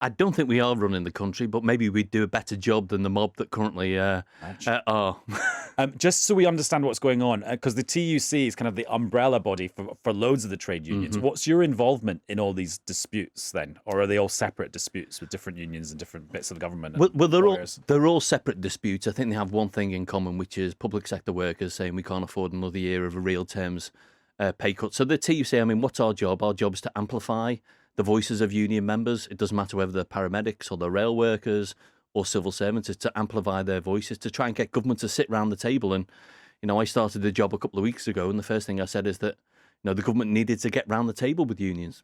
I don't think we are running the country, but maybe we'd do a better job than the mob that currently are. Just so we understand what's going on, because the TUC is kind of the umbrella body for loads of the trade unions. What's your involvement in all these disputes then? Or are they all separate disputes with different unions and different bits of the government? Well, they're all separate disputes. I think they have one thing in common, which is public sector workers saying we can't afford another year of a real terms pay cut. So the TUC, I mean, what's our job? Our job is to amplify the voices of union members. It doesn't matter whether they're paramedics or they're rail workers or civil servants. It's to amplify their voices, to try and get government to sit round the table. And, I started the job a couple of weeks ago, and the first thing I said is that, the government needed to get round the table with unions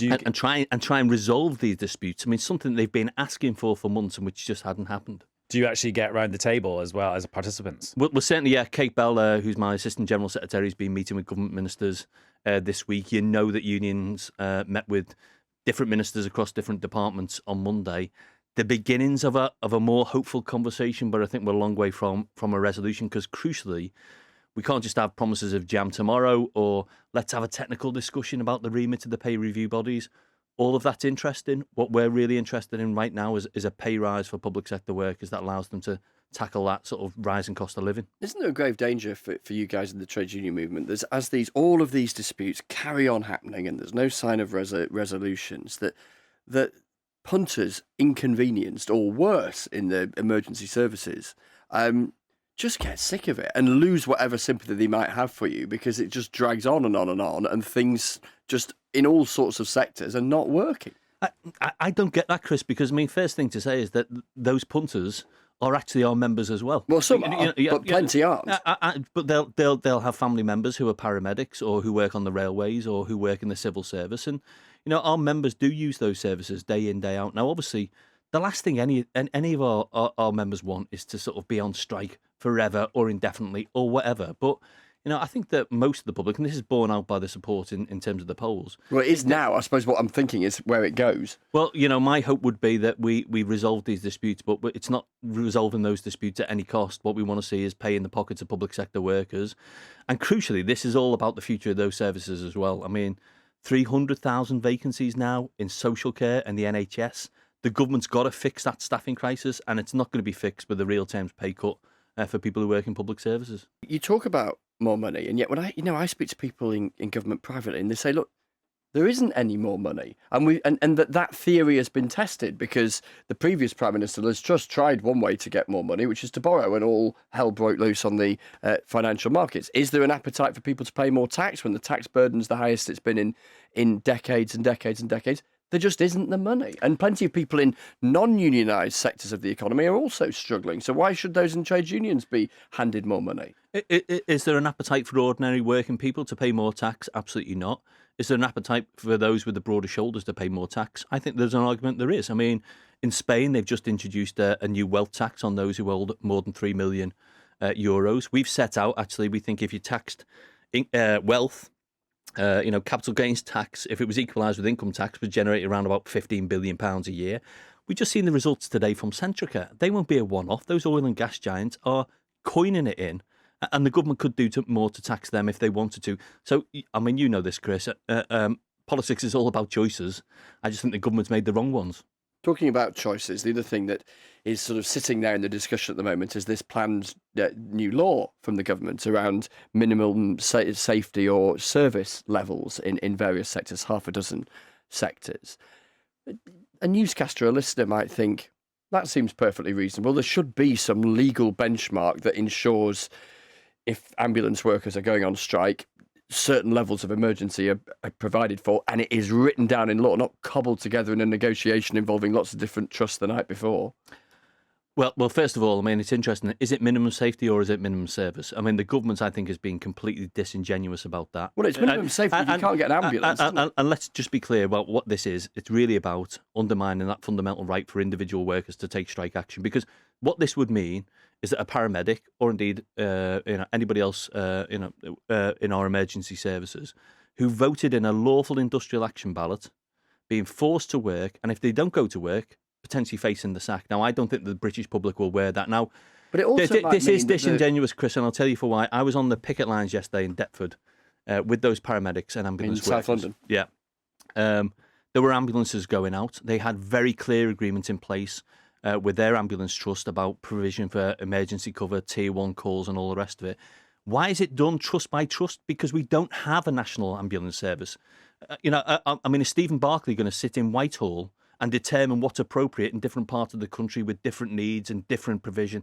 and try and resolve these disputes. I mean, something they've been asking for months and which just hadn't happened. Do you actually get around the table as well as participants? Well, certainly, yeah. Kate Bell, who's my Assistant General Secretary, has been meeting with government ministers this week. You know that unions met with different ministers across different departments on Monday. The beginnings of a more hopeful conversation, but I think we're a long way from a resolution, because crucially, we can't just have promises of jam tomorrow or let's have a technical discussion about the remit of the pay review bodies. All of that's interesting. What we're really interested in right now is a pay rise for public sector workers that allows them to tackle that sort of rising cost of living. Isn't there a grave danger for you guys in the trade union movement? All of these disputes carry on happening and there's no sign of resolutions, that punters inconvenienced, or worse in the emergency services, just get sick of it and lose whatever sympathy they might have for you, because it just drags on and on and on, and things just in all sorts of sectors are not working. I don't get that, Chris, because, I mean, first thing to say is that those punters are actually our members as well. Well, some are, but plenty aren't. But they'll have family members who are paramedics or who work on the railways or who work in the civil service. And, our members do use those services day in, day out. Now, obviously, the last thing any of our members want is to sort of be on strike forever or indefinitely or whatever. But, I think that most of the public, and this is borne out by the support in terms of the polls. Well, it is now. I suppose what I'm thinking is where it goes. Well, my hope would be that we resolve these disputes, but it's not resolving those disputes at any cost. What we want to see is pay in the pockets of public sector workers. And crucially, this is all about the future of those services as well. I mean, 300,000 vacancies now in social care and the NHS. The government's got to fix that staffing crisis, and it's not going to be fixed with a real terms pay cut for people who work in public services. You talk about more money, and yet when I speak to people in government privately, and they say, look, there isn't any more money, and that theory has been tested, because the previous Prime Minister Liz Truss tried one way to get more money, which is to borrow, and all hell broke loose on the financial markets. Is there an appetite for people to pay more tax when the tax burden's the highest it's been in decades and decades and decades? There just isn't the money. And plenty of people in non-unionised sectors of the economy are also struggling. So why should those in trade unions be handed more money? Is there an appetite for ordinary working people to pay more tax? Absolutely not. Is there an appetite for those with the broader shoulders to pay more tax? I think there's an argument there is. I mean, in Spain, they've just introduced a new wealth tax on those who hold more than 3 million euros. We've set out, actually, we think if you taxed wealth, capital gains tax, if it was equalised with income tax, would generate around about £15 billion a year. We've just seen the results today from Centrica. They won't be a one-off. Those oil and gas giants are coining it in, and the government could do more to tax them if they wanted to. So, I mean, you know this, Chris. Politics is all about choices. I just think the government's made the wrong ones. Talking about choices, the other thing that is sort of sitting there in the discussion at the moment is this planned new law from the government around minimum safety or service levels in various sectors, half a dozen sectors. A newscaster, a listener might think, that seems perfectly reasonable. There should be some legal benchmark that ensures if ambulance workers are going on strike, certain levels of emergency are provided for, and it is written down in law, not cobbled together in a negotiation involving lots of different trusts the night before. Well, first of all, I mean, it's interesting. Is it minimum safety or is it minimum service? I mean, the government, I think, has been completely disingenuous about that. Well, it's minimum safety. You can't get an ambulance. And let's just be clear about what this is. It's really about undermining that fundamental right for individual workers to take strike action. Because what this would mean is that a paramedic, or indeed anybody else in our emergency services, who voted in a lawful industrial action ballot, being forced to work, and if they don't go to work, potentially facing the sack. Now, I don't think the British public will wear that. Now, but it also this is disingenuous, Chris, and I'll tell you for why. I was on the picket lines yesterday in Deptford with those paramedics and ambulance workers. South London. Yeah. there were ambulances going out. They had very clear agreements in place with their ambulance trust about provision for emergency cover, tier 1 calls, and all the rest of it. Why is it done trust by trust? Because we don't have a national ambulance service. I mean, is Stephen Barclay going to sit in Whitehall and determine what's appropriate in different parts of the country with different needs and different provision?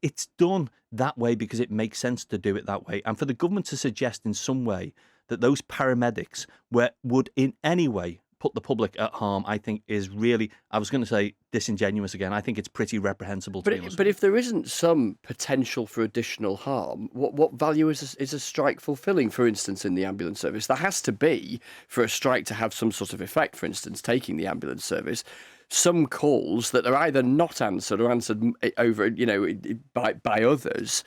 It's done that way because it makes sense to do it that way. And for the government to suggest in some way that those paramedics would in any way put the public at harm, I think is really, I was going to say disingenuous again. I think it's pretty reprehensible. But if there isn't some potential for additional harm, what value is a strike fulfilling, for instance, in the ambulance service? There has to be, for a strike to have some sort of effect, for instance, taking the ambulance service, some calls that are either not answered or answered over, by others.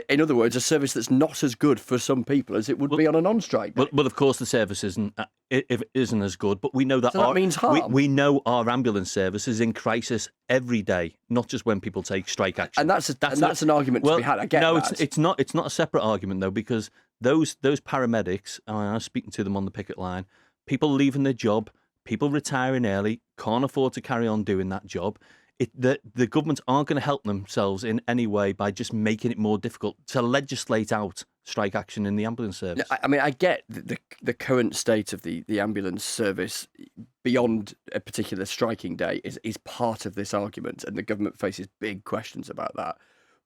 In other words, a service that's not as good for some people as it would be on a non-strike. But of course, the service isn't as good. But we know that, so that means harm. We know our ambulance service is in crisis every day, not just when people take strike action. And that's an argument to be had. I get no, that. it's not a separate argument though, because those paramedics, I was speaking to them on the picket line, people leaving their job, people retiring early, can't afford to carry on doing that job. The government aren't going to help themselves in any way by just making it more difficult to legislate out strike action in the ambulance service. I mean, I get the current state of the ambulance service beyond a particular striking day is part of this argument, and the government faces big questions about that.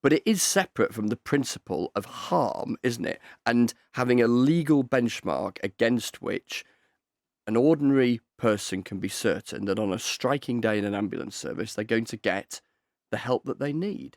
But it is separate from the principle of harm, isn't it? And having a legal benchmark against which an ordinary person can be certain that on a striking day in an ambulance service, they're going to get the help that they need.